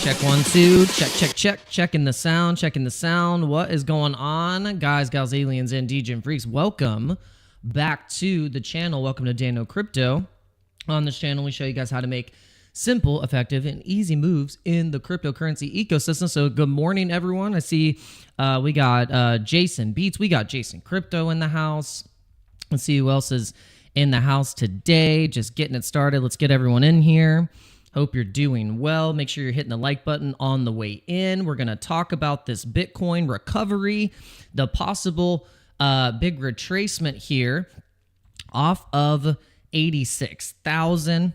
Check 1 2. Check. Checking the sound. What is going on, guys, gals, aliens, and DJ freaks? Welcome back to the channel. Welcome to Dano Crypto. On this channel, we show you guys how to make simple, effective, and easy moves in the cryptocurrency ecosystem. So good morning, everyone. I see we got Jason Beats. We got Jason Crypto in the house. Let's see who else is in the house today. Just getting it started. Let's get everyone in here. Hope you're doing well. Make sure you're hitting the like button on the way in. We're going to talk about this Bitcoin recovery, the possible big retracement here off of 86,000.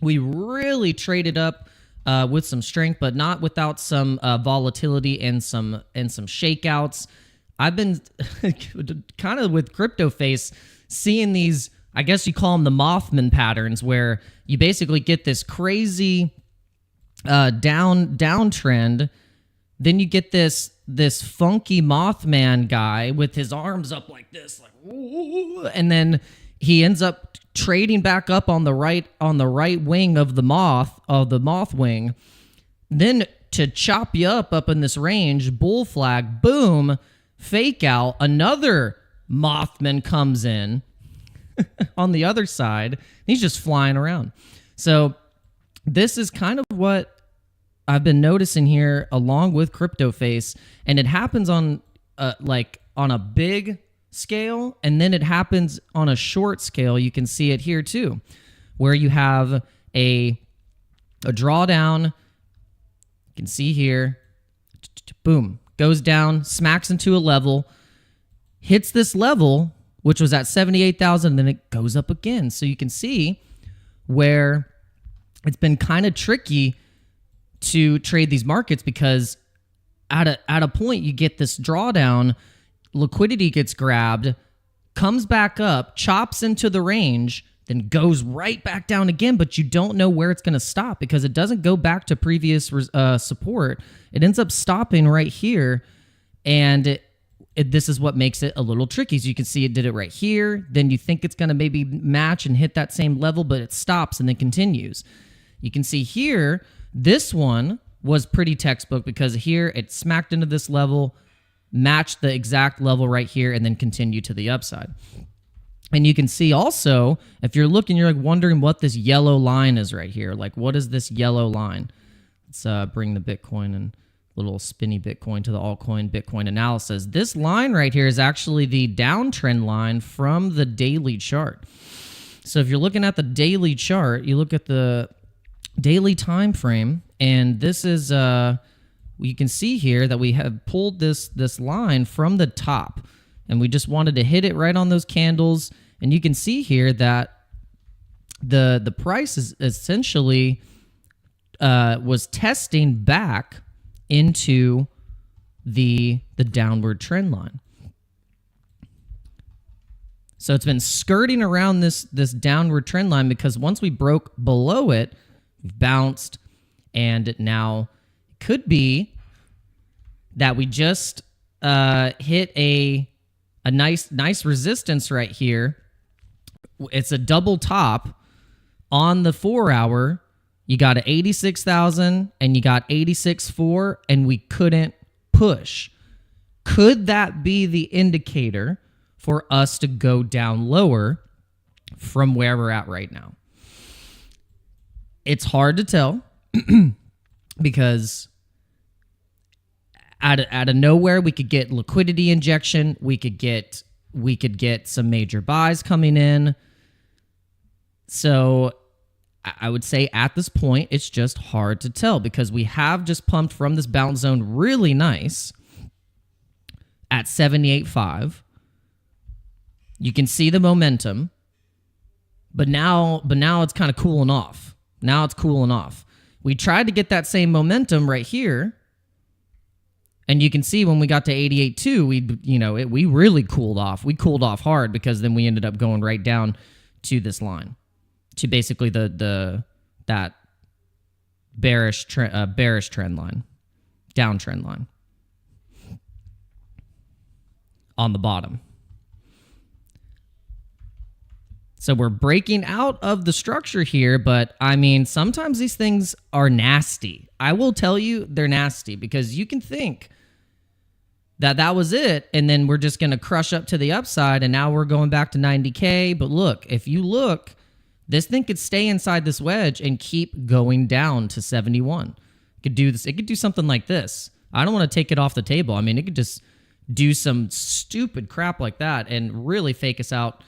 We really traded up with some strength, but not without some volatility and some shakeouts. I've been kind of with CryptoFace seeing these, I guess you call them the Mothman patterns, where you basically get this crazy downtrend, then you get this funky Mothman guy with his arms up like this, like ooh, and then he ends up trading back up on the right wing of the moth wing. Then to chop you up in this range, bull flag, boom, fake out, another Mothman comes in on the other side. He's just flying around. So this is kind of what I've been noticing here along with CryptoFace, and it happens on on a big scale, and then it happens on a short scale. You can see it here too, where you have a drawdown. You can see here, boom, goes down, smacks into a level, hits this level, which was at 78,000, and then it goes up again. So you can see where it's been kind of tricky to trade these markets, because at a point you get this drawdown, liquidity gets grabbed, comes back up, chops into the range, then goes right back down again, but you don't know where it's going to stop because it doesn't go back to previous support. It ends up stopping right here, and this is what makes it a little tricky. So you can see it did it right here. Then you think it's going to maybe match and hit that same level, but it stops and then continues. You can see here, this one was pretty textbook, because here it smacked into this level, matched the exact level right here, and then continued to the upside. And you can see also, if you're looking, you're like wondering what this yellow line is right here. Like, what is this yellow line? Let's bring the Bitcoin and little spinny Bitcoin to the altcoin Bitcoin analysis. This line right here is actually the downtrend line from the daily chart. So if you're looking at the daily chart, you look at the daily time frame, and this is you can see here that we have pulled this line from the top, and we just wanted to hit it right on those candles. And you can see here that the price is essentially was testing back into the downward trend line. So it's been skirting around this downward trend line, because once we broke below it, we've bounced, and now it could be that we just hit a nice resistance right here. It's a double top on the 4-hour. You got an 86,000 and you got 86.4, and we couldn't push. Could that be the indicator for us to go down lower from where we're at right now? It's hard to tell because out of nowhere we could get liquidity injection. We could get some major buys coming in. So I would say at this point, it's just hard to tell, because we have just pumped from this bounce zone really nice at 78.5. You can see the momentum, but now it's kind of cooling off. Now it's cooling off. We tried to get that same momentum right here, and you can see when we got to 88.2, we really cooled off. We cooled off hard, because then we ended up going right down to this line, to basically that bearish trend line, downtrend line on the bottom. So we're breaking out of the structure here, but I mean, sometimes these things are nasty. I will tell you they're nasty because you can think that that was it, and then we're just going to crush up to the upside, and now we're going back to 90K. But look, if you look, this thing could stay inside this wedge and keep going down to 71. It could do this. It could do something like this. I don't want to take it off the table. I mean, it could just do some stupid crap like that and really fake us out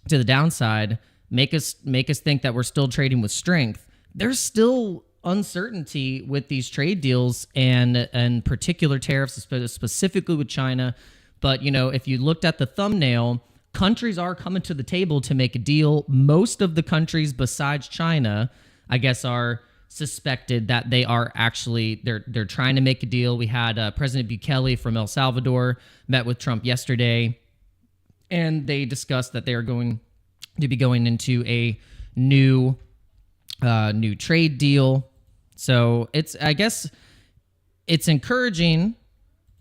to the downside, make us think that we're still trading with strength. There's still uncertainty with these trade deals and particular tariffs, specifically with China. But, you know, if you looked at the thumbnail, countries are coming to the table to make a deal. Most of the countries besides China, I guess, are suspected that they are actually, they're trying to make a deal. We had President Bukele from El Salvador met with Trump yesterday, and they discussed that they are going to be going into a new trade deal. So I guess it's encouraging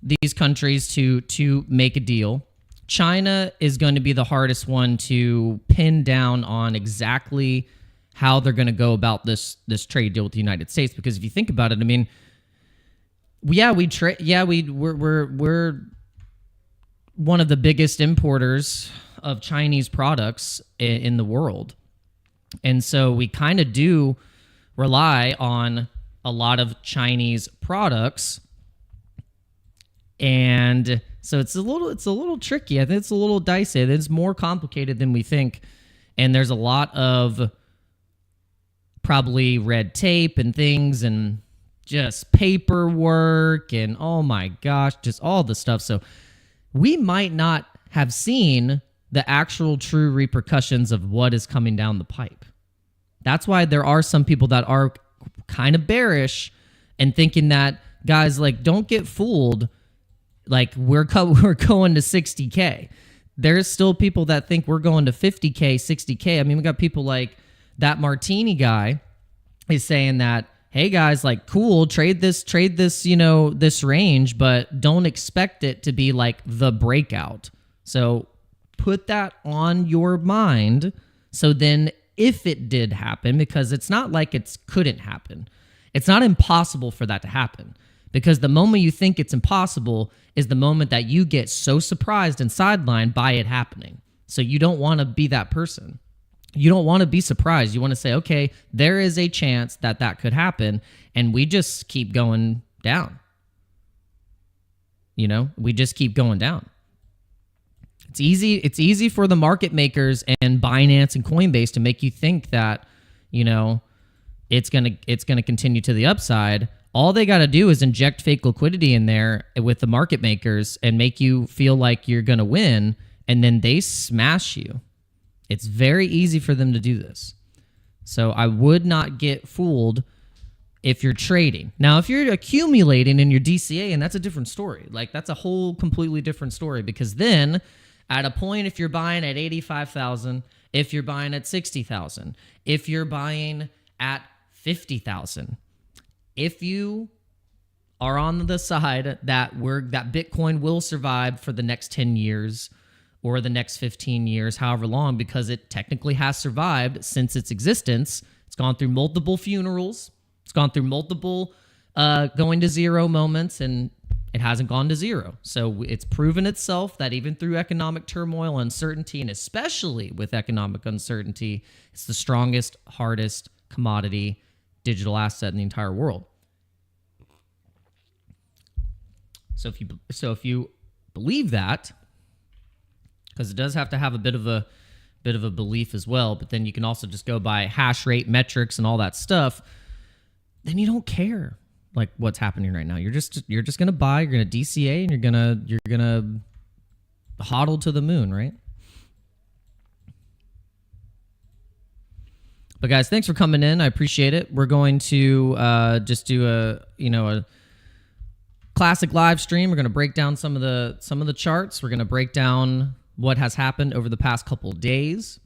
these countries to make a deal. China is going to be the hardest one to pin down on exactly how they're going to go about this trade deal with the United States. Because if you think about it, I mean, we're one of the biggest importers of Chinese products in the world. And so we kind of do rely on a lot of Chinese products. And so it's a little tricky. I think it's a little dicey. It's more complicated than we think. And there's a lot of probably red tape and things and just paperwork and oh my gosh, just all the stuff. So we might not have seen the actual true repercussions of what is coming down the pipe. That's why there are some people that are kind of bearish and thinking that, guys, like, don't get fooled. Like, we're going to 60K. There's still people that think we're going to 50K, 60K. I mean, we got people like that Martini guy is saying that, hey guys, like, cool, trade this, you know, this range, but don't expect it to be like the breakout. So put that on your mind. So then if it did happen, because it's not like it couldn't happen. It's not impossible for that to happen, because the moment you think it's impossible is the moment that you get so surprised and sidelined by it happening. So you don't want to be that person. You don't want to be surprised. You want to say, okay, there is a chance that that could happen, and we just keep going down. You know, we just keep going down. It's easy for the market makers and Binance and Coinbase to make you think that, you know, it's going to continue to the upside. All they got to do is inject fake liquidity in there with the market makers and make you feel like you're going to win, and then they smash you. It's very easy for them to do this. So I would not get fooled if you're trading. Now, if you're accumulating in your DCA, and that's a different story. Like, that's a whole completely different story, because then at a point, if you're buying at 85,000, if you're buying at 60,000, if you're buying at 50,000, if you are on the side that Bitcoin will survive for the next 10 years, or the next 15 years, however long, because it technically has survived since its existence. It's gone through multiple funerals. It's gone through multiple going to zero moments, and it hasn't gone to zero. So it's proven itself that even through economic turmoil, uncertainty, and especially with economic uncertainty, it's the strongest, hardest commodity digital asset in the entire world. So if you believe that, because it does have to have a bit of a belief as well, but then you can also just go by hash rate metrics and all that stuff, then you don't care like what's happening right now. You're just gonna buy, you're gonna DCA, and you're gonna hodl to the moon, right? But guys, thanks for coming in. I appreciate it. We're going to just do a classic live stream. We're gonna break down some of the charts. We're gonna break down what has happened over the past couple days.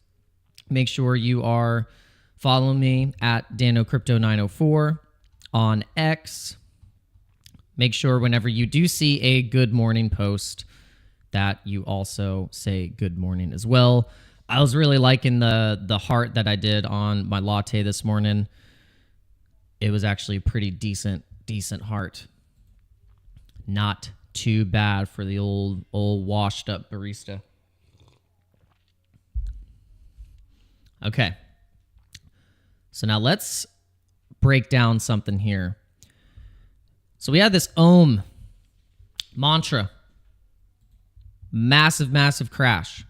Make sure you are following me at Dano Crypto 904 on X. Make sure whenever you do see a good morning post that you also say good morning as well. I was really liking the heart that I did on my latte this morning. It was actually a pretty decent heart. Not too bad for the old washed up barista. Okay. So now let's break down something here. So we had this Ohm mantra. Massive crash.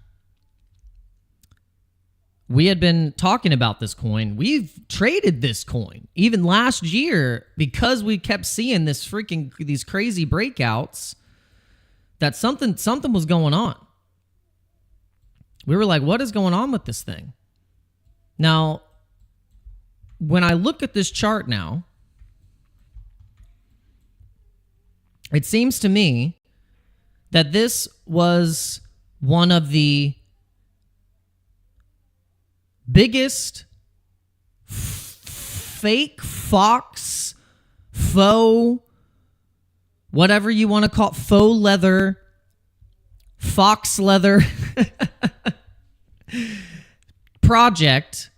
We had been talking about this coin. We've traded this coin even last year because we kept seeing these crazy breakouts that something was going on. We were like, what is going on with this thing? Now, when I look at this chart now, it seems to me that this was one of the biggest fake faux whatever you want to call it, faux leather, fox leather project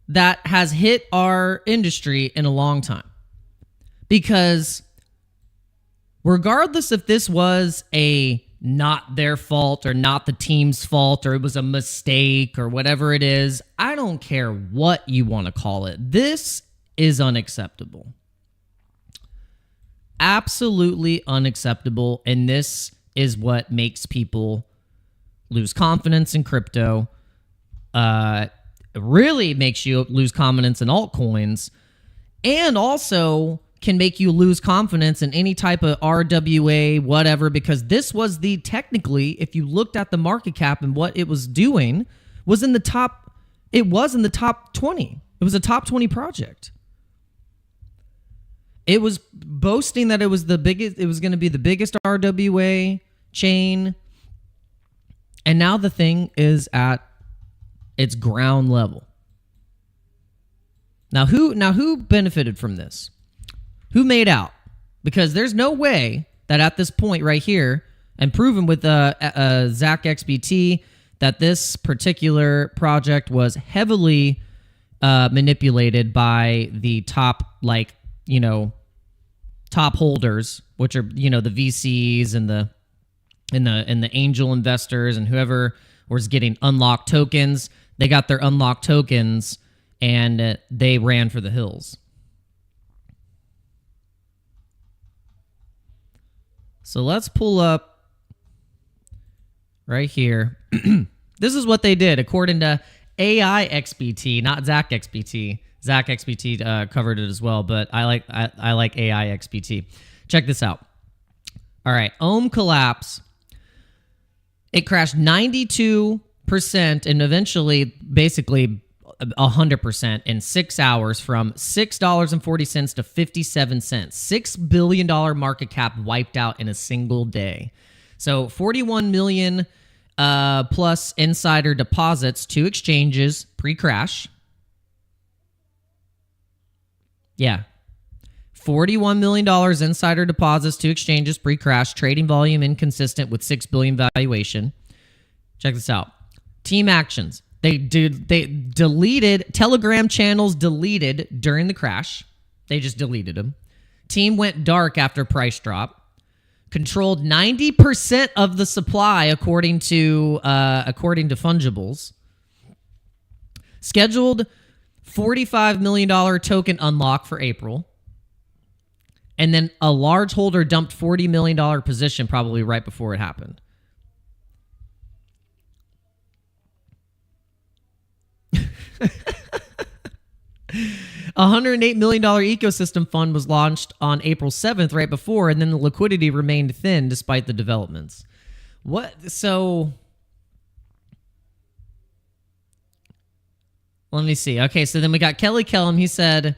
that has hit our industry in a long time. Because regardless if this was a not their fault or not the team's fault or it was a mistake or whatever it is, I don't care what you want to call it. This is unacceptable. Absolutely unacceptable. And this is what makes people lose confidence in crypto. It really makes you lose confidence in altcoins, and also can make you lose confidence in any type of RWA, whatever, because this was technically, if you looked at the market cap and what it was doing, was in the top 20. It was a top 20 project. It was boasting that it was going to be the biggest RWA chain. And now the thing is at its ground level. Now who benefited from this? Who made out? Because there's no way that at this point right here, and proven with Zach XBT, that this particular project was heavily manipulated by the top holders, which are the VCs and the angel investors and whoever was getting unlocked tokens. They got their unlocked tokens and they ran for the hills. So let's pull up right here. This is what they did according to AI XBT, not Zach XBT. Zach XBT covered it as well, but I like AI XBT. Check this out. All right, Ohm collapse. It crashed 92% and eventually basically 100% in 6 hours, from $6.40 to 57 cents. $6 billion market cap wiped out in a single day. So 41 million plus insider deposits to exchanges pre-crash. Yeah. $41 million insider deposits to exchanges pre-crash. Trading volume inconsistent with $6 billion valuation. Check this out. Team actions. They deleted Telegram channels during the crash. They just deleted them. Team went dark after price drop. Controlled 90% of the supply according to Fungibles. Scheduled $45 million token unlock for April. And then a large holder dumped $40 million position probably right before it happened. $108 million ecosystem fund was launched on April 7th, right before, and then the liquidity remained thin despite the developments. What? So, let me see. Okay, so then we got Kelly Kellum. He said,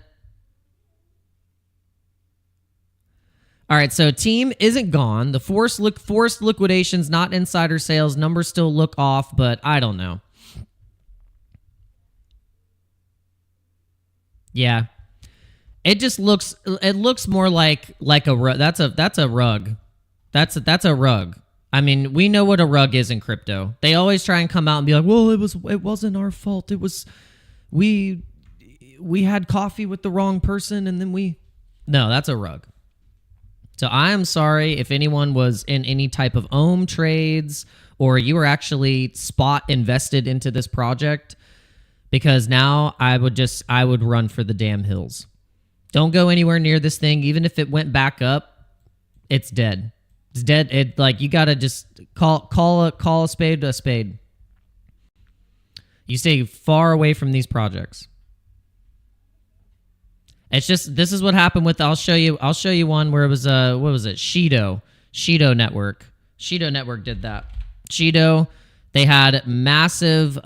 all right, so team isn't gone. The forced liquidations, not insider sales. Numbers still look off, but I don't know. Yeah, it just looks more like a rug. That's a rug. That's a rug. I mean, we know what a rug is in crypto. They always try and come out and be like, well, it wasn't our fault. It was we had coffee with the wrong person and then No, that's a rug. So I am sorry if anyone was in any type of ohm trades or you were actually spot invested into this project, because now I would run for the damn hills. Don't go anywhere near this thing. Even if it went back up, it's dead. It's dead. You gotta just call a spade a spade. You stay far away from these projects. It's just, this is what happened with, I'll show you one where it was, what was it? Shido Network. Shido Network did that. Shido, they had massive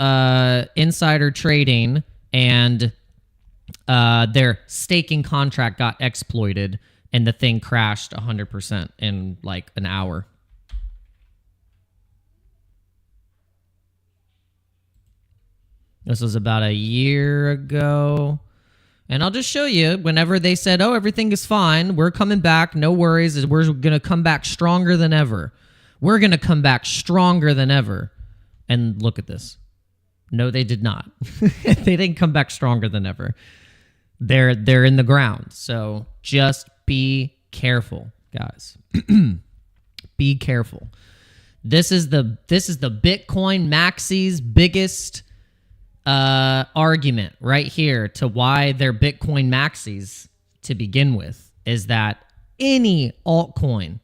insider trading, and their staking contract got exploited, and the thing crashed 100% in like an hour. This was about a year ago. And I'll just show you, whenever they said, oh, everything is fine, we're coming back, no worries, we're going to come back stronger than ever. We're going to come back stronger than ever. And look at this. No, they did not. They didn't come back stronger than ever. They're in the ground. So just be careful, guys. Be careful. This is the Bitcoin maxis biggest argument right here to why they're Bitcoin maxis to begin with, is that any altcoin,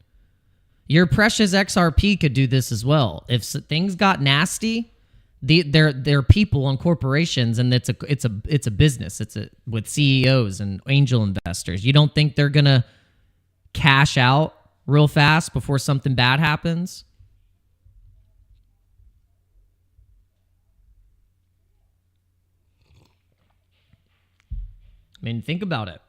your precious XRP could do this as well. If things got nasty, they're people and corporations, and it's a business. With CEOs and angel investors. You don't think they're gonna cash out real fast before something bad happens? I mean, think about it.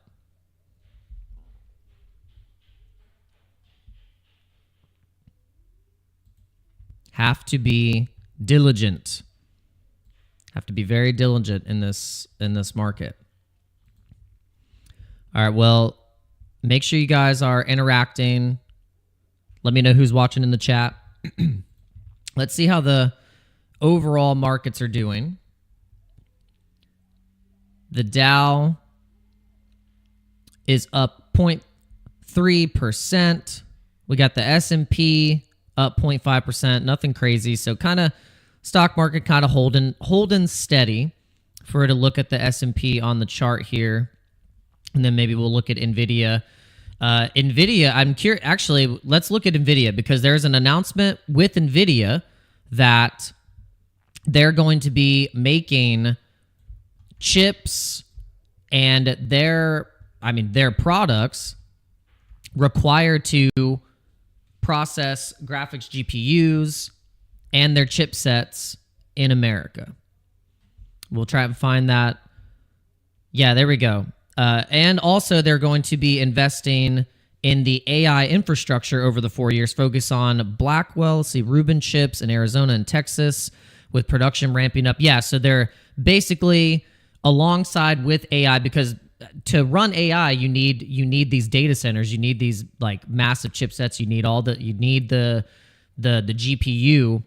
Have to be diligent. Have to be very diligent in this market. All right, well, make sure you guys are interacting. Let me know who's watching in the chat. Let's see how the overall markets are doing. The Dow is up 0.3%. We got the S&P up 0.5%. Nothing crazy. So kind of stock market kind of holding steady. For her to look at the S&P on the chart here, and then maybe we'll look at NVIDIA. NVIDIA, I'm curious. Actually, let's look at NVIDIA, because there's an announcement with NVIDIA that they're going to be making chips, and their products require to process graphics GPUs and their chipsets in America. We'll try and find that. Yeah, there we go. And also, they're going to be investing in the AI infrastructure over the 4 years, focus on Blackwell, Rubin chips in Arizona and Texas, with production ramping up. Yeah, so they're basically alongside with AI, because to run AI, you need these data centers, you need these like massive chipsets, you need the GPU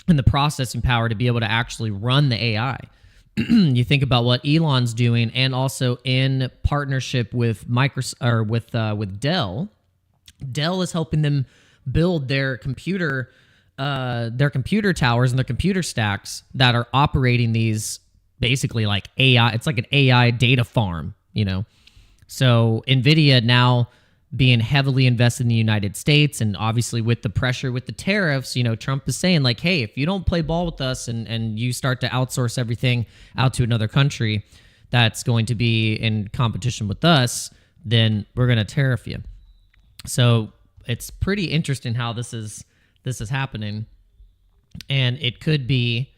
and the processing power to be able to actually run the AI. You think about what Elon's doing, and also in partnership with with Dell. Dell is helping them build their computer towers and their computer stacks that are operating these basically like AI. It's like an AI data farm, you know. So NVIDIA now being heavily invested in the United States, and obviously with the pressure with the tariffs, you know, Trump is saying like, hey, if you don't play ball with us and you start to outsource everything out to another country that's going to be in competition with us, then we're going to tariff you. So it's pretty interesting how this is happening. And it could be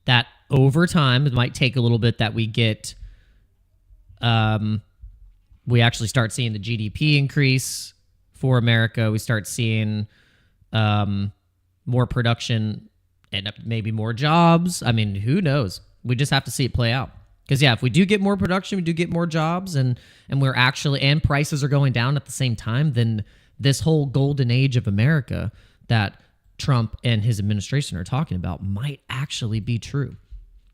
that over time, it might take a little bit that we get, we actually start seeing the GDP increase for America. We start seeing more production and maybe more jobs. I mean, who knows? We just have to see it play out. Because, yeah, if we do get more production, we do get more jobs, and we're actually, and prices are going down at the same time, then this whole golden age of America that Trump and his administration are talking about might actually be true.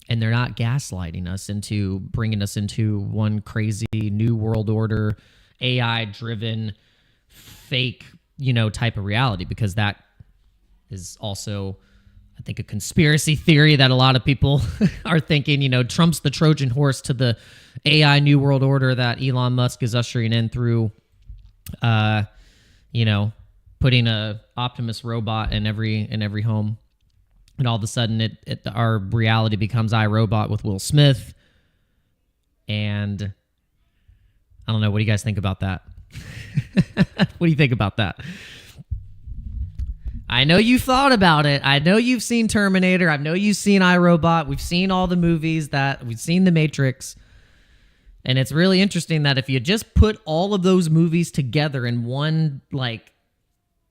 And they're not gaslighting us into bringing us into one crazy new world order, AI-driven, fake, type of reality, because that is also, I think, a conspiracy theory that a lot of people are thinking, Trump's the Trojan horse to the AI new world order that Elon Musk is ushering in through, putting a Optimus robot in every home. And all of a sudden, our reality becomes iRobot with Will Smith. And I don't know. What do you guys think about that? What do you think about that? I know you thought about it. I know you've seen Terminator. I know you've seen iRobot. We've seen all the movies we've seen The Matrix. And it's really interesting that if you just put all of those movies together in one,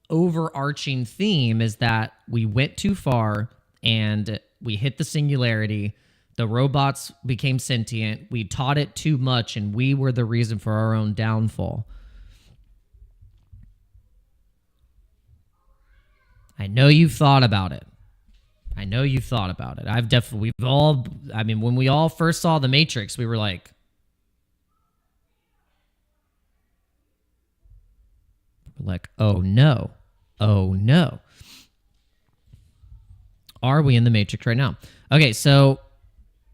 overarching theme, is that we went too far and we hit the singularity. The robots became sentient. We taught it too much, and we were the reason for our own downfall. I know you've thought about it. When we all first saw The Matrix, we were like, oh no. Are we in the Matrix right now? Okay, so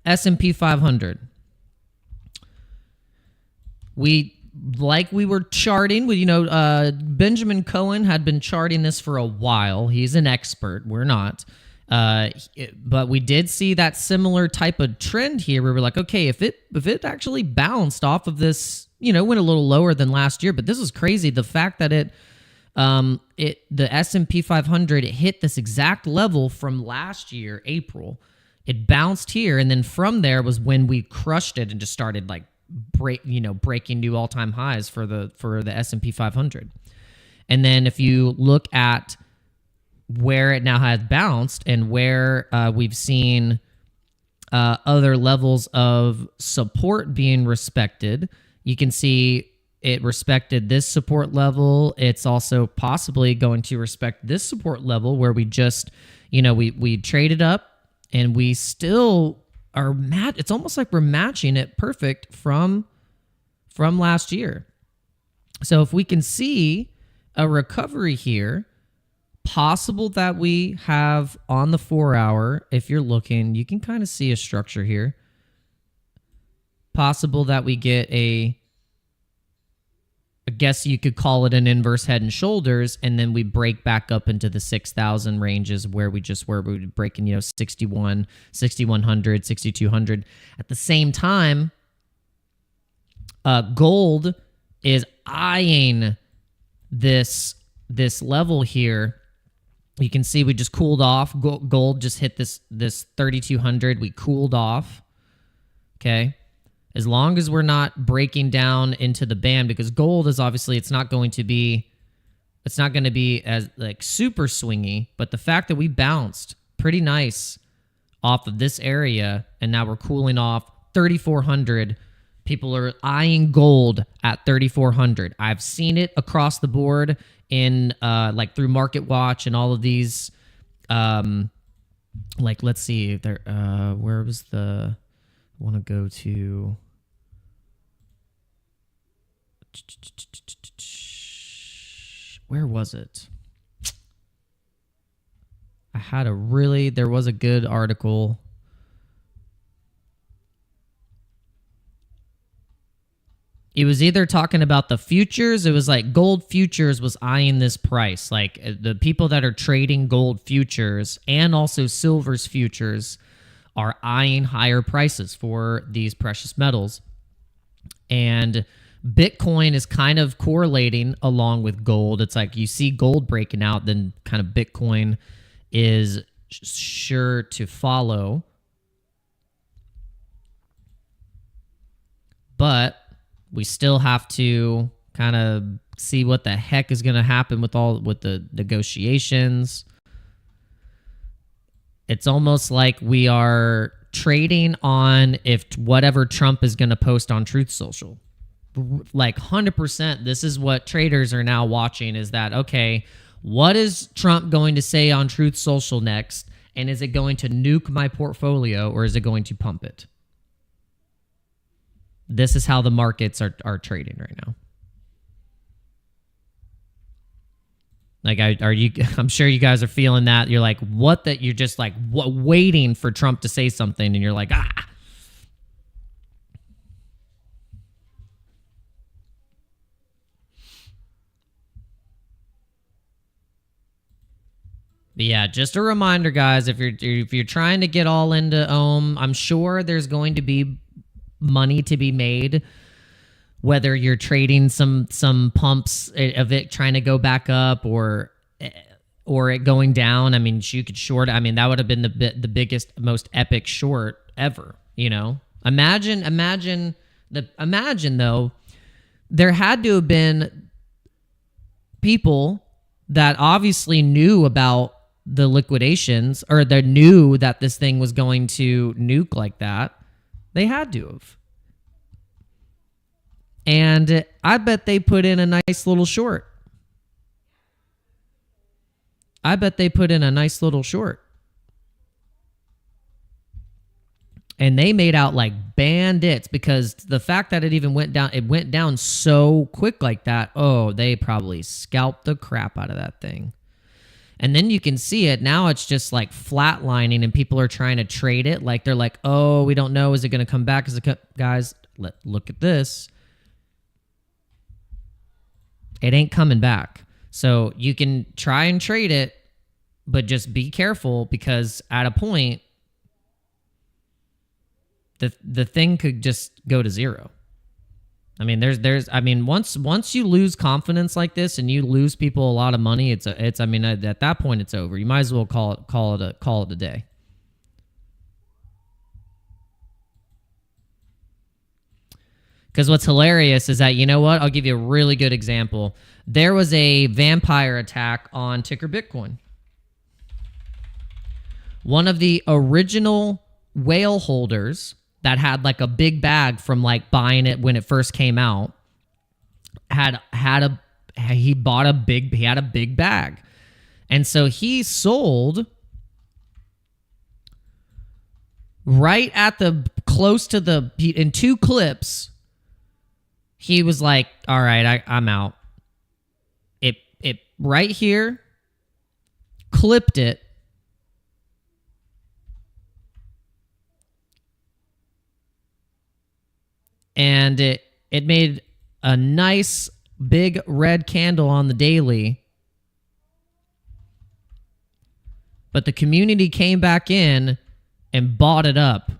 S&P 500. We were charting with, Benjamin Cohen had been charting this for a while. He's an expert. We're not. But we did see that similar type of trend here where we're like, okay, if it actually bounced off of this, went a little lower than last year, but this is crazy. The fact that the S&P 500, it hit this exact level from last year, April. It bounced here, and then from there was when we crushed it and just started breaking new all-time highs for the S&P 500. And then if you look at where it now has bounced and where we've seen other levels of support being respected, you can see it respected this support level. It's also possibly going to respect this support level where we just, we traded up and we still are it's almost like we're matching it perfect from last year. So if we can see a recovery here, possible that we have on the 4-hour, if you're looking, you can kind of see a structure here. Possible that we get I guess you could call it an inverse head and shoulders, and then we break back up into the 6,000 ranges where we were breaking, 61, 6,100, 6,200. At the same time, gold is eyeing this level here. You can see we just cooled off. Gold just hit this 3,200. We cooled off. Okay. As long as we're not breaking down into the band, because gold is obviously, it's not going to be as super swingy, but the fact that we bounced pretty nice off of this area and now we're cooling off 3,400, people are eyeing gold at 3,400. I've seen it across the board in through Market Watch and all of these, let's see there, where was I want to go to. Where was it? There was a good article. It was either talking about the futures. It was like gold futures was eyeing this price. Like the people that are trading gold futures and also silver's futures are eyeing higher prices for these precious metals. And Bitcoin is kind of correlating along with gold. It's like you see gold breaking out, then kind of Bitcoin is sure to follow. But we still have to kind of see what the heck is going to happen with the negotiations. It's almost like we are trading on if whatever Trump is going to post on Truth Social. Like 100%, this is what traders are now watching, is that, okay, What is Trump going to say on Truth Social next? And is it going to nuke my portfolio or is it going to pump it? This is how the markets are trading right now. Like, I'm sure you guys are feeling that. You're like, what? That you're just like waiting for Trump to say something, and you're like, ah. But yeah, just a reminder, guys. If you're trying to get all into Ohm, I'm sure there's going to be money to be made. Whether you're trading some pumps of it trying to go back up or it going down. I mean, you could short. I mean, that would have been the biggest, most epic short ever. You know, imagine though, there had to have been people that obviously knew about the liquidations or they knew that this thing was going to nuke like that. They had to have. And I bet they put in a nice little short. And they made out like bandits because the fact that it even went down so quick like that, oh, they probably scalped the crap out of that thing. And then you can see it. Now it's just like flatlining and people are trying to trade it. Like they're like, oh, we don't know. Is it going to come back? Guys, look at this. It ain't coming back. So you can try and trade it, but just be careful because at a point, the thing could just go to zero. I mean, once you lose confidence like this and you lose people a lot of money, at that point it's over. You might as well call it a day. Because what's hilarious is that, you know what? I'll give you a really good example. There was a vampire attack on ticker Bitcoin. One of the original whale holders that had like a big bag from like buying it when it first came out had a big bag. And so he sold right at in two clips. He was like, all right, I'm out. It right here, clipped it. And it made a nice big red candle on the daily. But the community came back in and bought it up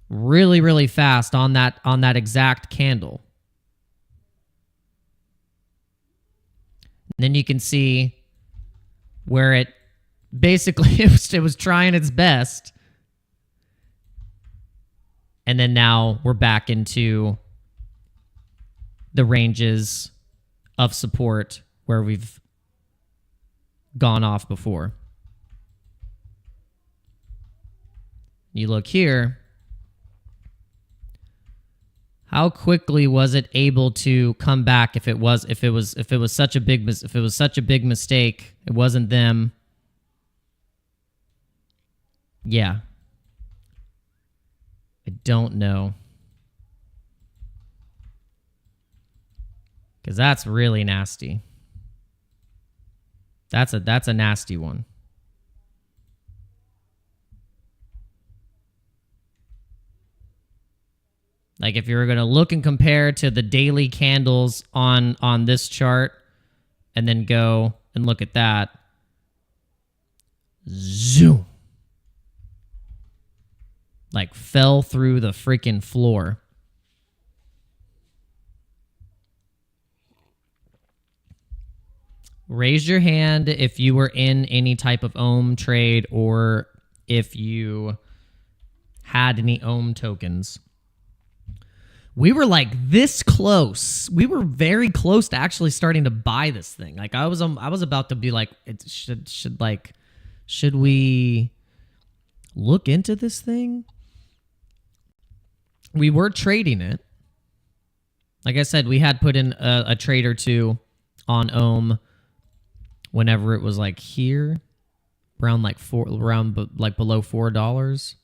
really, really fast on that exact candle. And then you can see where it basically it was trying its best. And then now we're back into the ranges of support where we've gone off before. You look here. How quickly was it able to come back if it was such a big mistake? It wasn't them. Yeah. I don't know. Because that's really nasty. That's a nasty one. Like if you were going to look and compare to the daily candles on this chart and then go and look at that. Zoom. Like fell through the freaking floor. Raise your hand if you were in any type of Ohm trade or if you had any Ohm tokens. We were like this close. We were very close to actually starting to buy this thing. Like I was about to be like, should we look into this thing? We were trading it. Like I said, we had put in a trade or two on Ohm whenever it was like here, around like below $4.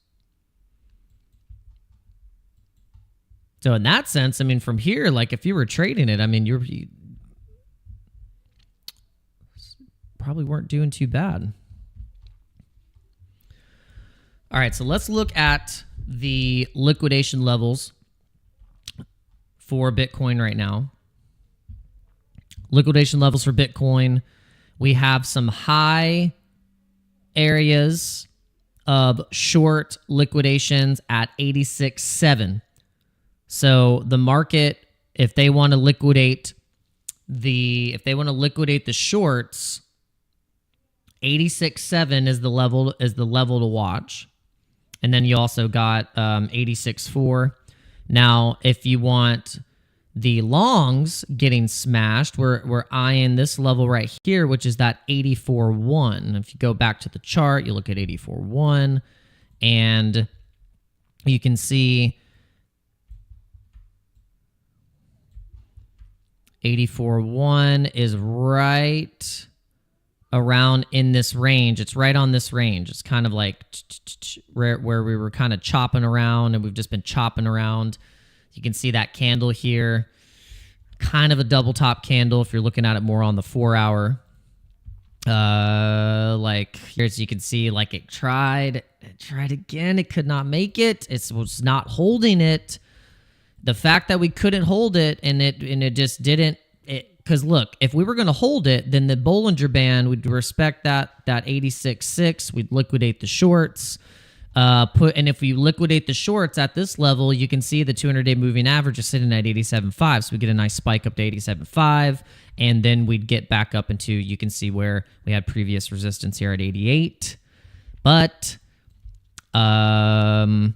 So in that sense, I mean, from here, like if you were trading it, I mean, you probably weren't doing too bad. All right, so let's look at the liquidation levels for Bitcoin right now. Liquidation levels for Bitcoin. We have some high areas of short liquidations at 86.7. So the market, if they want to liquidate the shorts, 86.7 is the level to watch. And then you also got 86.4. Now, if you want the longs getting smashed, we're eyeing this level right here, which is that 84.1. If you go back to the chart, you look at 84.1, and you can see 84.1 is right around in this range. It's right on this range. It's kind of like where we were kind of chopping around, and we've just been chopping around. You can see that candle here, kind of a double top candle if you're looking at it more on the 4 hour. Like here, as you can see, like it tried again. It could not make it. It was not holding it. The fact that we couldn't hold it and it just didn't. Because look, if we were going to hold it, then the Bollinger Band, we'd respect that 86.6. We'd liquidate the shorts. And if we liquidate the shorts at this level, you can see the 200-day moving average is sitting at 87.5. So we get a nice spike up to 87.5, and then we'd get back up into, you can see where we had previous resistance here at 88. But that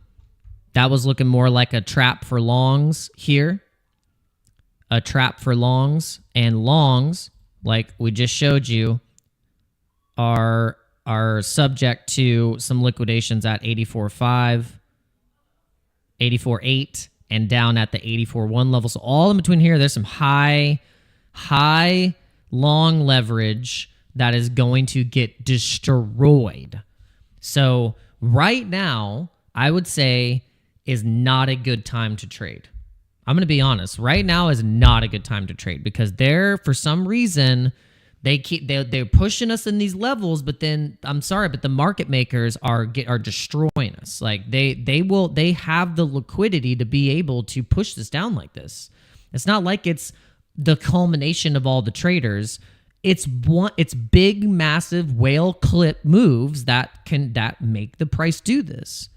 was looking more like a trap for longs here. A trap for longs, and longs, like we just showed you, are subject to some liquidations at 84.5, 84.8, and down at the 84.1 level. So all in between here, there's some high long leverage that is going to get destroyed. So right now, I would say is not a good time to trade. I'm going to be honest. Right now is not a good time to trade because for some reason, they're pushing us in these levels. But then I'm sorry, but the market makers are destroying us. Like they have the liquidity to be able to push this down like this. It's not like it's the culmination of all the traders. It's big, massive whale clip moves that make the price do this.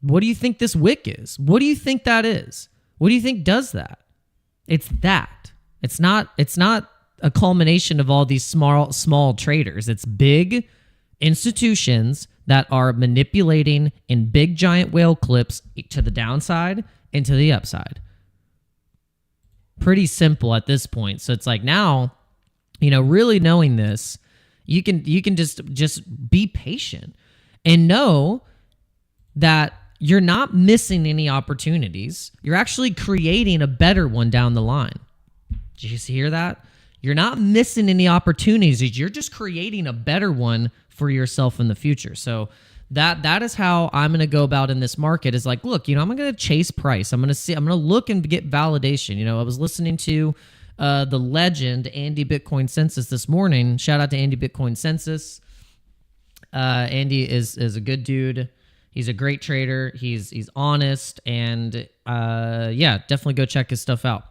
What do you think this wick is? What do you think that is? What do you think does that? It's that. It's not a culmination of all these small traders. It's big institutions that are manipulating in big giant whale clips to the downside and to the upside. Pretty simple at this point. So it's like now, really knowing this, you can just be patient and know that you're not missing any opportunities. You're actually creating a better one down the line. Did you hear that? You're not missing any opportunities. You're just creating a better one for yourself in the future. So that is how I'm going to go about in this market is like, look, I'm going to chase price. I'm going to look and get validation. I was listening to the legend Andy Bitcoin Census this morning. Shout out to Andy Bitcoin Census. Andy is a good dude. He's a great trader. He's honest, and definitely go check his stuff out.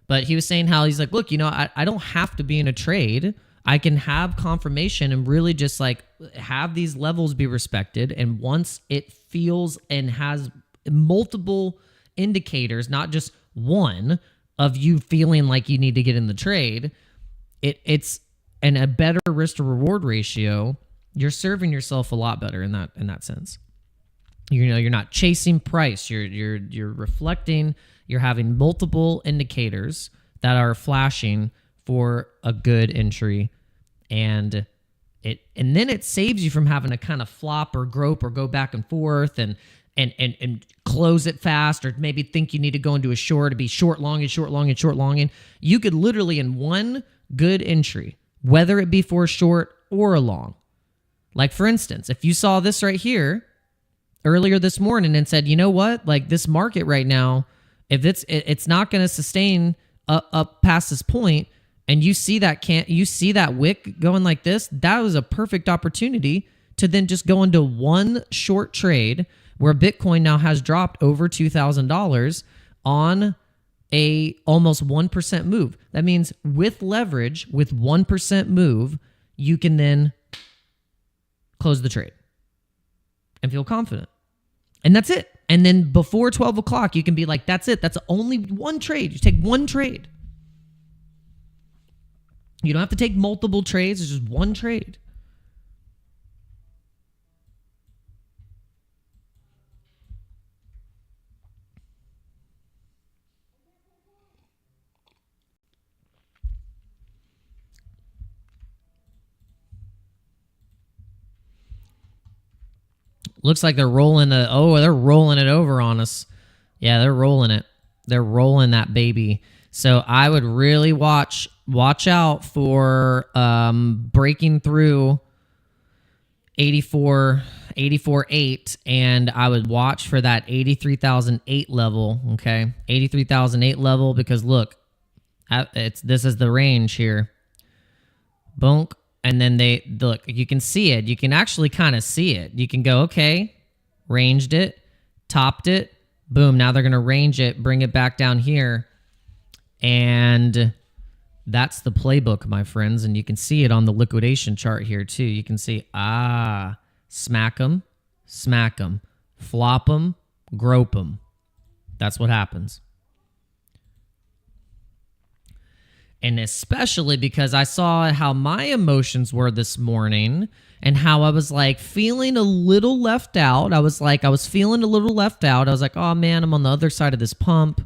But he was saying how he's like, look, I don't have to be in a trade. I can have confirmation and really just like have these levels be respected. And once it feels and has multiple indicators, not just one of you feeling like you need to get in the trade, it's a better risk to reward ratio. You're serving yourself a lot better in that sense. You're not chasing price. You're reflecting. You're having multiple indicators that are flashing for a good entry, and then it saves you from having to kind of flop or grope or go back and forth and and close it fast, or maybe think you need to go into a short to be short long and short long and short longing. You could literally in one good entry, whether it be for a short or a long. Like for instance, if you saw this right here earlier this morning and said, you know what, like this market right now, if it's not going to sustain up past this point, and you see that wick going like this, that was a perfect opportunity to then just go into one short trade where Bitcoin now has dropped over $2,000 on a almost 1% move. That means with leverage, with 1% move, you can then close the trade and feel confident. And that's it. And then before 12 o'clock, you can be like, that's it. That's only one trade. You take one trade. You don't have to take multiple trades. It's just one trade. Looks like they're rolling it. Oh, they're rolling it over on us. Yeah, they're rolling it. They're rolling that baby. So I would really watch out for breaking through 84.8, and I would watch for that 83,008 level. Okay, 83,008 level, because look, this is the range here. Bonk. And then they look, you can see it. You can actually kind of see it. You can go, okay, ranged it, topped it, boom. Now they're going to range it, bring it back down here. And that's the playbook, my friends. And you can see it on the liquidation chart here too. You can see, smack them, flop them, grope them. That's what happens. And especially because I saw how my emotions were this morning and how I was like feeling a little left out. I was feeling a little left out. I was like, oh man, I'm on the other side of this pump.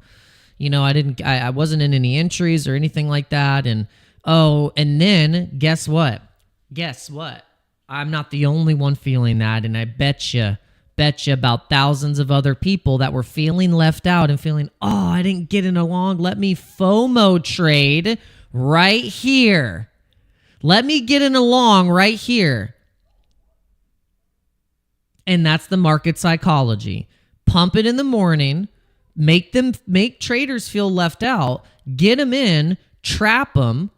You know, I wasn't in any entries or anything like that. And then guess what? I'm not the only one feeling that. And I bet you about thousands of other people that were feeling left out and feeling, oh, I didn't get in along. Let me FOMO trade right here. Let me get in along right here. And that's the market psychology. Pump it in the morning, make traders feel left out, get them in, trap them.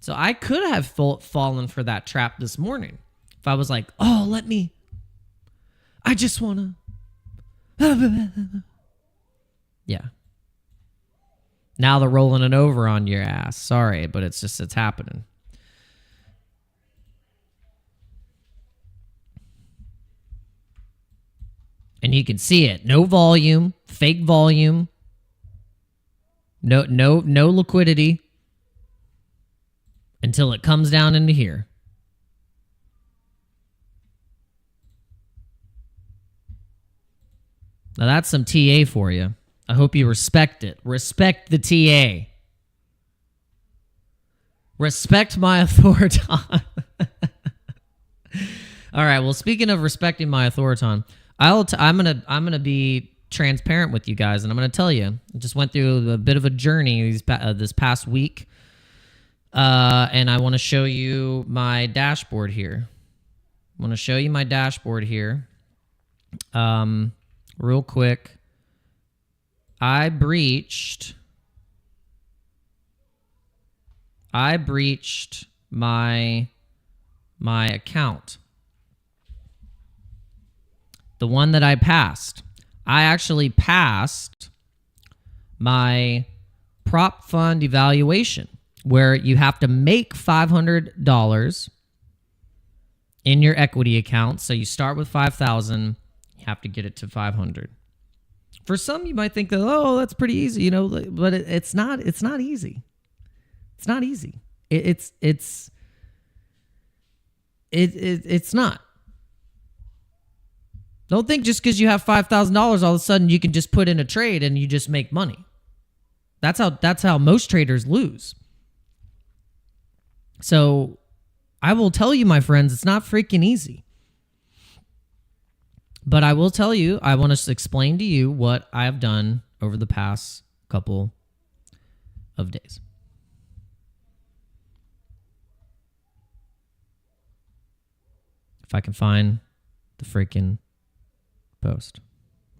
So I could have fallen for that trap this morning. If I was like, oh, I just want to. Yeah. Now they're rolling it over on your ass. Sorry, but it's happening. And you can see it. No volume, fake volume. No liquidity. Until it comes down into here. Now that's some TA for you. I hope you respect it. Respect the TA. Respect my authority. All right. Well, speaking of respecting my authority, I'm gonna be transparent with you guys, and I'm gonna tell you. I just went through a bit of a journey this past week. And I want to show you my dashboard here. Real quick. I breached my account. The one that I passed. I actually passed my prop fund evaluation, where you have to make $500 in your equity account. So you start with $5,000, you have to get it to $500. For some, you might think that, oh, that's pretty easy, you know, but it's not easy. It's not easy. It's not. Don't think just because you have $5,000, all of a sudden you can just put in a trade and you just make money. That's how most traders lose. So I will tell you, my friends, it's not freaking easy. But I will tell you, I want to explain to you what I have done over the past couple of days. If I can find the freaking post.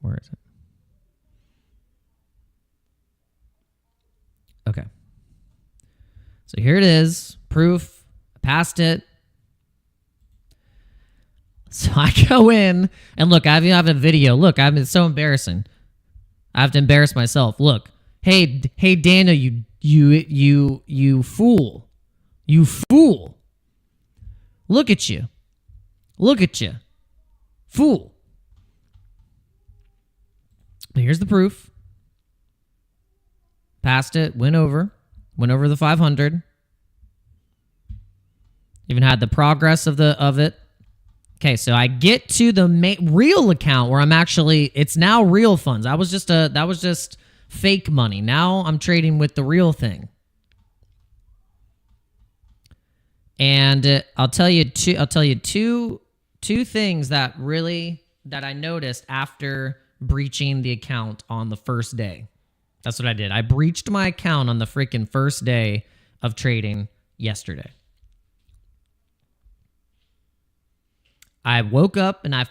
Where is it? Okay. So here it is. Proof. I passed it. So I go in and look, I have a video. Look, it's so embarrassing. I have to embarrass myself. Look. Hey Dano, you fool. You fool. Look at you. Look at you. Fool. Here's the proof. Passed it, went over the 500. Even had the progress of it. Okay, so I get to the real account where I'm actually, it's now real funds. That was just fake money. Now I'm trading with the real thing. And I'll tell you two things that I noticed after breaching the account on the first day. That's what I did. I breached my account on the freaking first day of trading yesterday. I woke up and I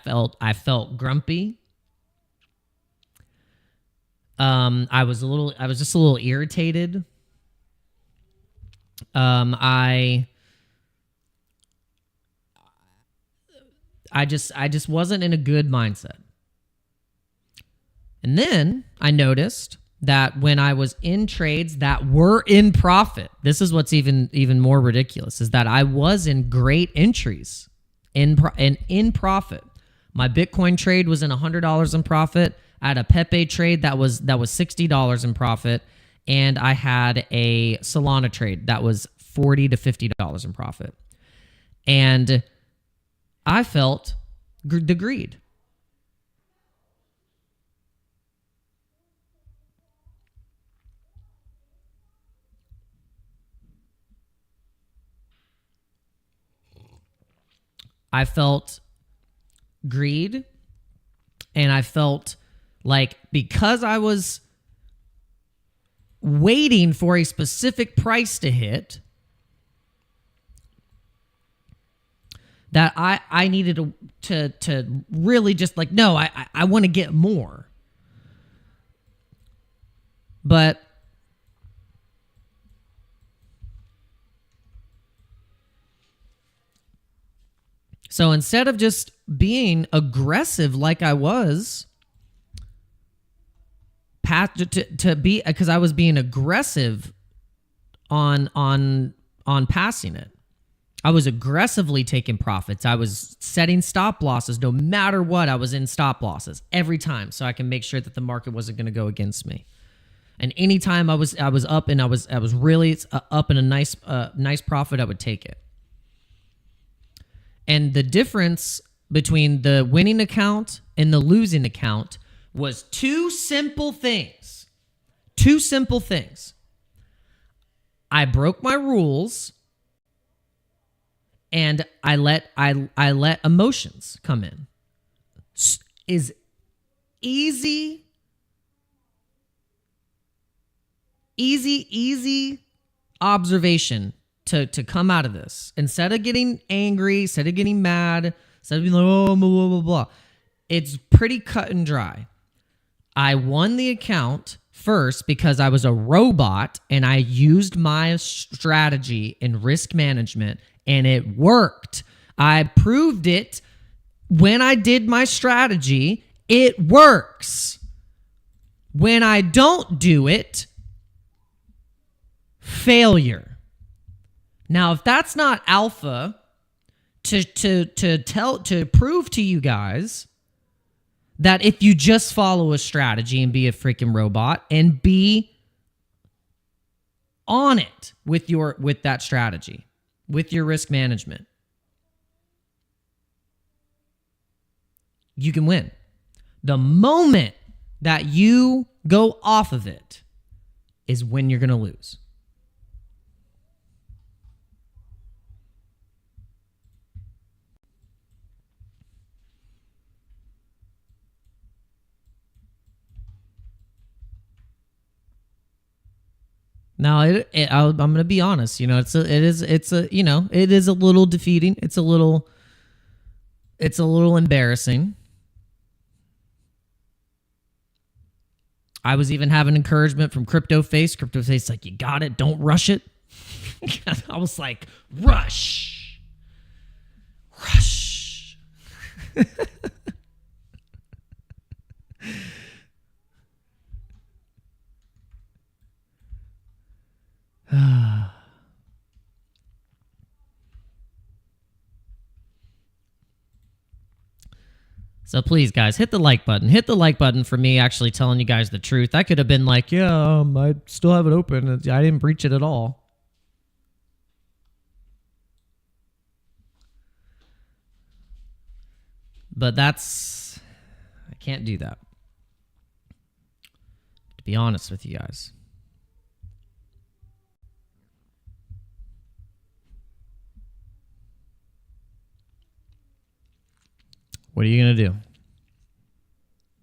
felt grumpy. I was just a little irritated. I just wasn't in a good mindset. And then I noticed that when I was in trades that were in profit, this is what's even more ridiculous, is that I was in great entries in profit. My Bitcoin trade was in $100 in profit. I had a Pepe trade that was $60 in profit, and I had a Solana trade that was $40 to $50 in profit. And I felt the greed. I felt greed, and I felt like because I was waiting for a specific price to hit, that I needed to really just like, no, I want to get more. But so instead of just being aggressive like I was, because I was being aggressive on passing it. I was aggressively taking profits. I was setting stop losses. No matter what, I was in stop losses every time, so I can make sure that the market wasn't going to go against me. And anytime I was up and I was really up in a nice profit, I would take it. And the difference between the winning account and the losing account was two simple things. Two simple things. I broke my rules, and I let emotions come in. Is easy observation to come out of this. Instead of getting angry, instead of getting mad, instead of being like, oh, blah, blah, blah, blah. It's pretty cut and dry. I won the account first because I was a robot and I used my strategy in risk management, and it worked. I proved it when I did my strategy. It works. When I don't do it, failure. Now, if that's not alpha to prove to you guys that if you just follow a strategy and be a freaking robot and be on it with that strategy, with your risk management, you can win. The moment that you go off of it is when you're going to lose. Now, I'm going to be honest. You know, it is a little defeating. It's a little embarrassing. I was even having encouragement from CryptoFace. CryptoFace like, you got it. Don't rush it. I was like, rush. So please, guys, hit the like button. Hit the like button for me actually telling you guys the truth. I could have been like, yeah, I still have it open. I didn't breach it at all. But I can't do that. To be honest with you guys. What are you going to do?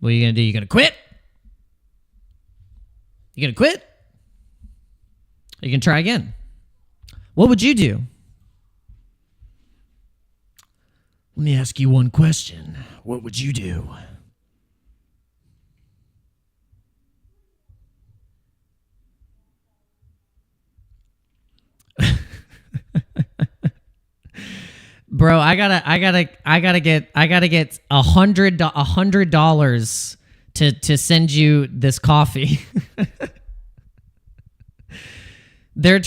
What are you going to do? You going to quit? You going to quit? Are you going to try again? What would you do? Let me ask you one question. What would you do? Bro, I gotta get $100 to send you this coffee. They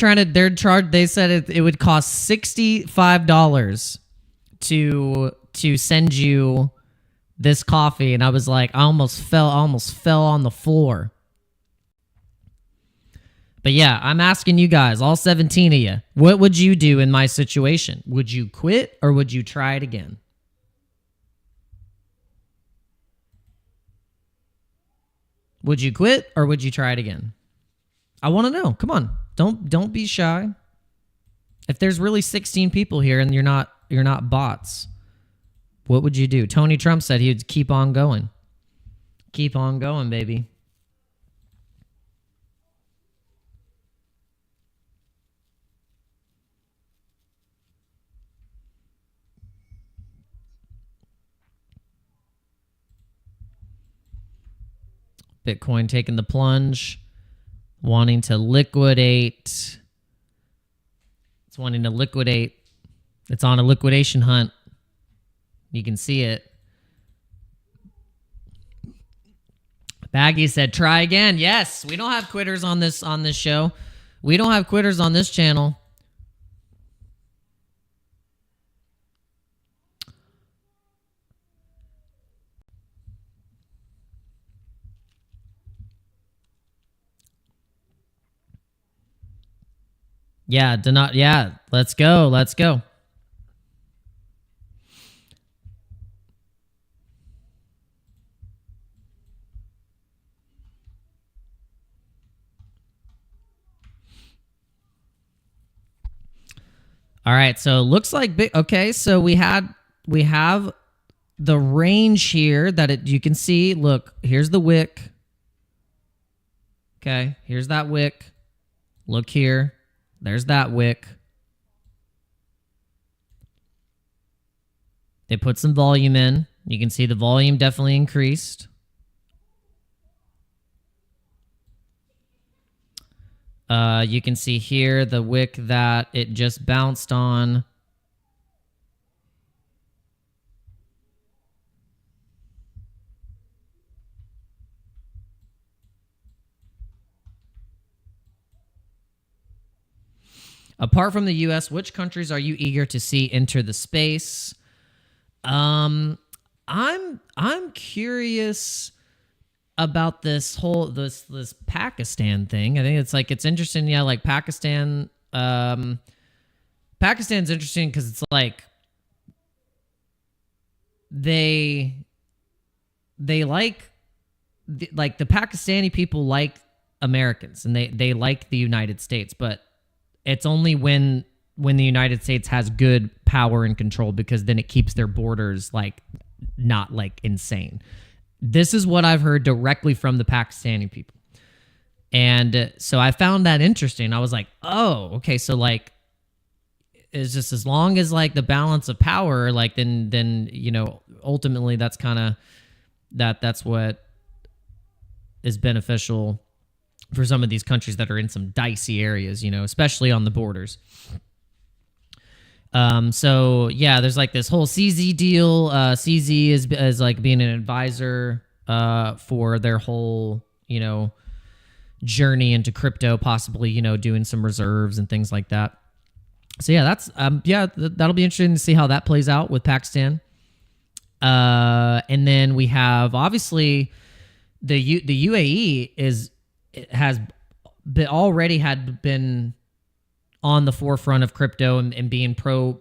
said it would cost $65 to send you this coffee, and I was like, I almost fell on the floor. But yeah, I'm asking you guys, all 17 of you, what would you do in my situation? Would you quit or would you try it again? Would you quit or would you try it again? I want to know. Come on. Don't be shy. If there's really 16 people here and you're not bots, what would you do? Tony Trump said he would keep on going. Keep on going, baby. Bitcoin taking the plunge, wanting to liquidate. It's wanting to liquidate. It's on a liquidation hunt. You can see it. Baggy said, try again. Yes, we don't have quitters on this show. We don't have quitters on this channel. Yeah, let's go. All right, so it looks like okay, so we have the range here that you can see. Look, here's the wick. Okay, here's that wick. Look here. There's that wick. They put some volume in. You can see the volume definitely increased. You can see here the wick that it just bounced on. Apart from the US, which countries are you eager to see enter the space? I'm curious about this whole this Pakistan thing. I think it's interesting. Yeah, like Pakistan. Pakistan's interesting because it's like they like the Pakistani people like Americans and they like the United States, but it's only when the United States has good power and control, because then it keeps their borders not insane. This is what I've heard directly from the Pakistani people. And so I found that interesting. I was like, oh, okay, so like, it's just as long as like the balance of power, like then ultimately that's kind of that's what is beneficial for some of these countries that are in some dicey areas, especially on the borders. So yeah, there's like this whole CZ deal. CZ is like being an advisor for their whole journey into crypto, possibly doing some reserves and things like that. So yeah, that's that'll be interesting to see how that plays out with Pakistan. And then we have obviously the UAE has been on the forefront of crypto and being pro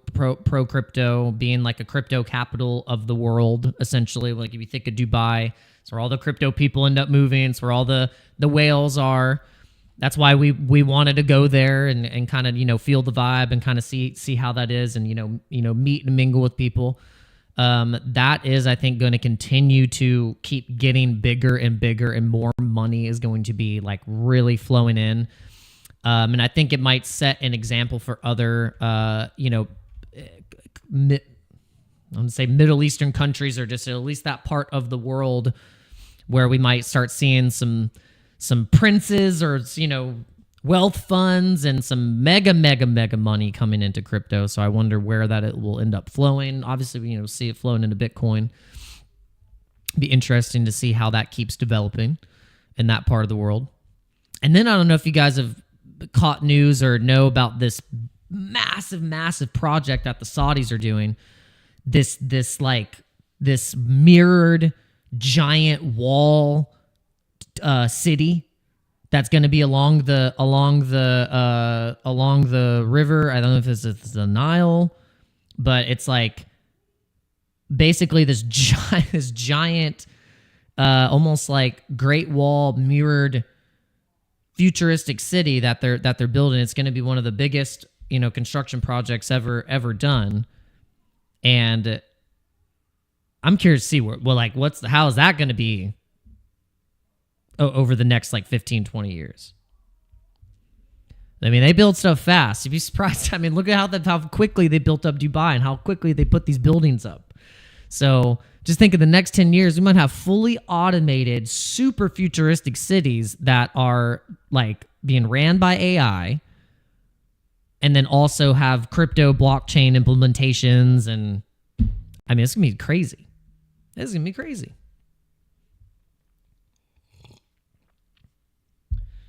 crypto, being like a crypto capital of the world, essentially. Like if you think of Dubai, it's where all the crypto people end up moving. It's where all the whales are. That's why we wanted to go there and kind of feel the vibe and kind of see how that is and meet and mingle with people. That is, I think, going to continue to keep getting bigger and bigger, and more money is going to be like really flowing in. And I think it might set an example for other, I'm going to say Middle Eastern countries, or just at least that part of the world where we might start seeing some princes or, wealth funds and some mega money coming into crypto. So I wonder where it will end up flowing. Obviously, we see it flowing into Bitcoin. Be interesting to see how that keeps developing in that part of the world. And then I don't know if you guys have caught news or know about this massive project that the Saudis are doing. This mirrored giant wall city that's going to be along the river. I don't know if it's the Nile, but it's like basically this giant almost like Great Wall mirrored futuristic city that they're building. It's going to be one of the biggest construction projects ever done, and I'm curious to see how is that going to be over the next like 15, 20 years. I mean, they build stuff fast. You'd be surprised. I mean, look at how quickly they built up Dubai and how quickly they put these buildings up. So just think of the next 10 years, we might have fully automated, super futuristic cities that are like being ran by AI, and then also have crypto blockchain implementations. And I mean, it's going to be crazy. It's going to be crazy.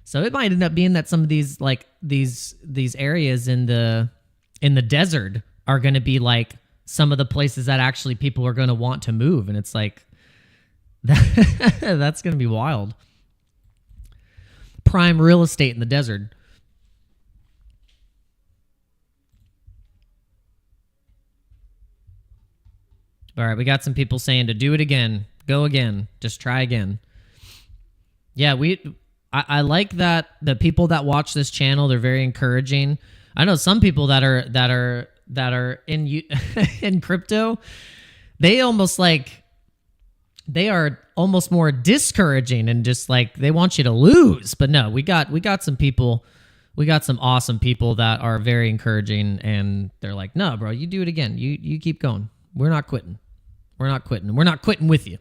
So it might end up being that some of these like these areas in the desert are going to be like some of the places that actually people are going to want to move, and it's like that's going to be wild. Prime real estate in the desert. All right, we got some people saying to do it again, go again, just try again. Yeah, I like that the people that watch this channel, they're very encouraging. I know some people that are in in crypto, they are almost more discouraging and just like they want you to lose. But no, we got some people, we got some awesome people that are very encouraging, and they're like, "No, bro, you do it again. You keep going. We're not quitting. We're not quitting. We're not quitting with you."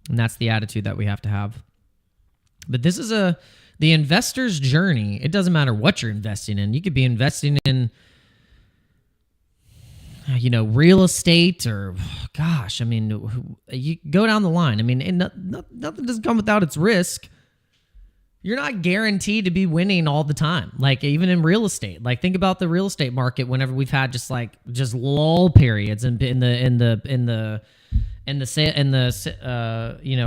And that's the attitude that we have to have. But this is the investor's journey. It doesn't matter what you're investing in. You could be investing in, real estate, or gosh, I mean, you go down the line. I mean, nothing doesn't come without its risk. You're not guaranteed to be winning all the time. Like even in real estate, like think about the real estate market. Whenever we've had just lull periods in the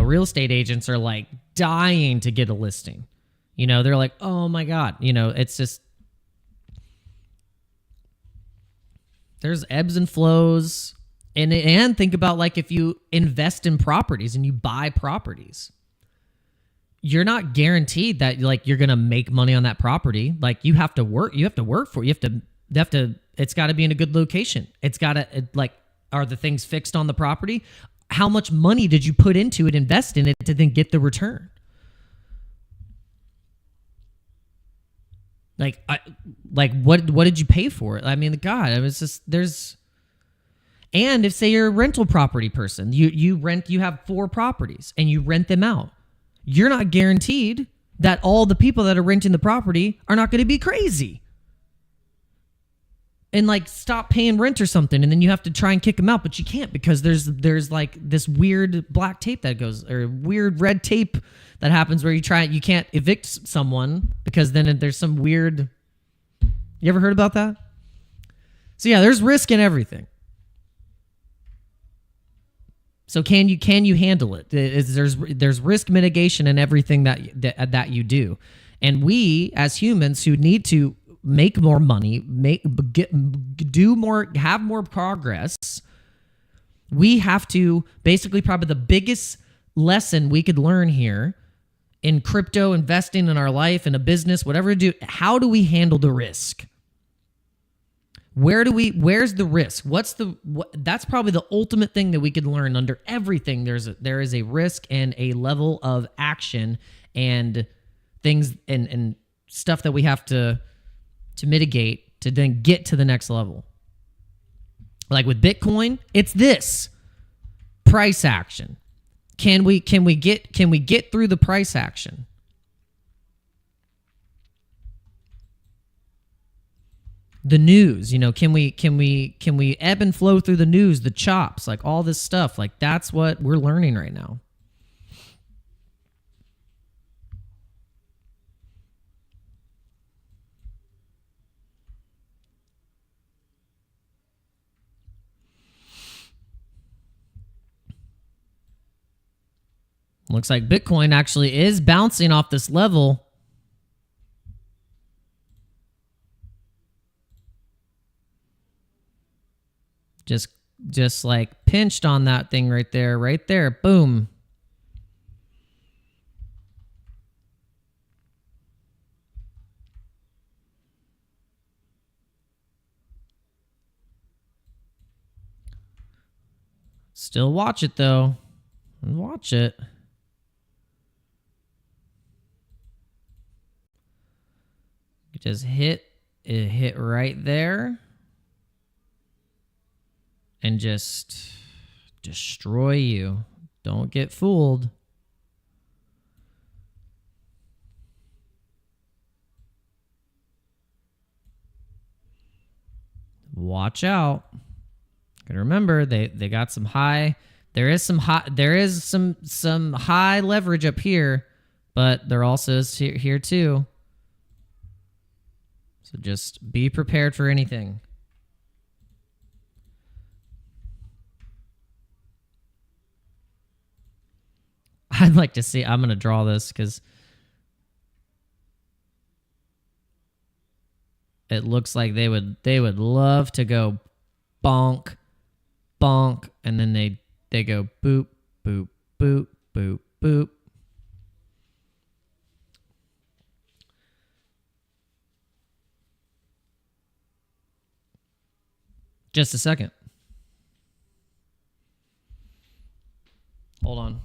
real estate agents are like dying to get a listing. They're like, oh my God, it's just, there's ebbs and flows. And think about like if you invest in properties and you buy properties, you're not guaranteed that like you're going to make money on that property. Like you have to work for it. You have to, it's got to be in a good location. It's got to are the things fixed on the property? How much money did you put into it, invest in it to then get the return? What did you pay for it? I mean, God, it was just there's. And if say you're a rental property person, you have 4 properties and you rent them out, you're not guaranteed that all the people that are renting the property are not going to be crazy and like stop paying rent or something, and then you have to try and kick them out, but you can't because there's like this weird black tape that goes, or weird red tape that happens where you can't evict someone because then there's some weird. You ever heard about that? So yeah, there's risk in everything. So can you handle it? There's risk mitigation in everything that you do, and we as humans who need to make more money, have more progress, we have to basically probably the biggest lesson we could learn here in crypto investing in our life, in a business, whatever we do. How do we handle the risk? Where's the risk? That's probably the ultimate thing that we could learn under everything. There is a risk and a level of action and things and stuff that we have to mitigate to then get to the next level. Like with Bitcoin, it's this price action. Can we get through the price action? The news, can we ebb and flow through the news, the chops, like all this stuff? Like that's what we're learning right now. Looks like Bitcoin actually is bouncing off this level. Just like pinched on that thing right there. Boom. Still watch it though. Watch it. Just hit right there. And just destroy you. Don't get fooled. Watch out. Gotta remember they got some high. There is some high leverage up here, but there also is here too. So just be prepared for anything. I'd like to see. I'm going to draw this because it looks like they would love to go bonk, bonk, and then they go boop, boop, boop, boop, boop. Just a second. Hold on.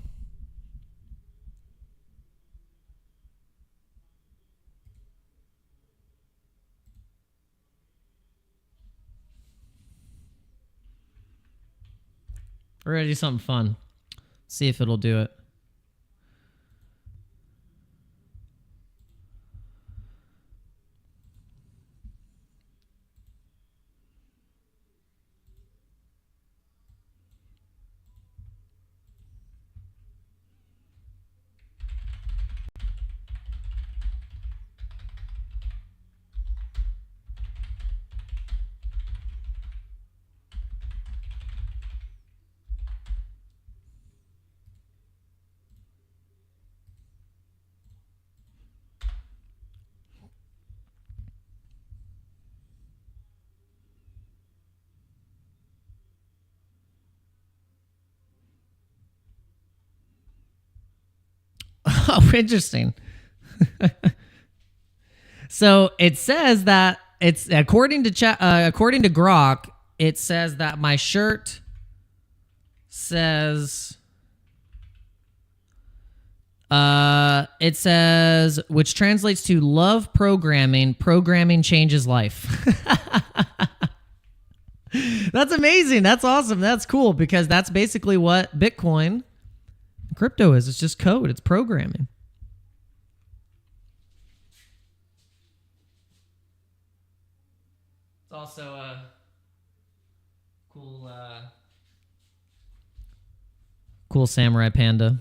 We're ready to do something fun. See if it'll do it. Oh, interesting. So it says that it's according to Grok, it says that my shirt says It says, which translates to love programming. Programming changes life. That's amazing. That's awesome. That's cool because that's basically what Bitcoin crypto is. It's just code. It's programming. It's also a cool samurai panda.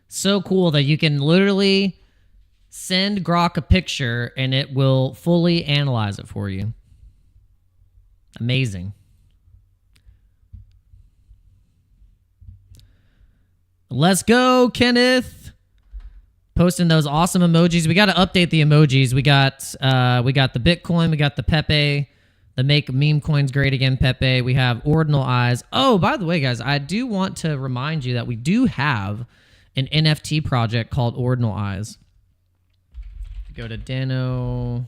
So cool that you can literally send Grok a picture and it will fully analyze it for you. Amazing. Let's go, Kenneth. Posting those awesome emojis. We got to update the emojis. We got the Bitcoin. We got the Pepe. The make meme coins great again, Pepe. We have ordinal eyes. Oh, by the way, guys, I do want to remind you that we do have an NFT project called Ordinal Eyes. Go to Dano.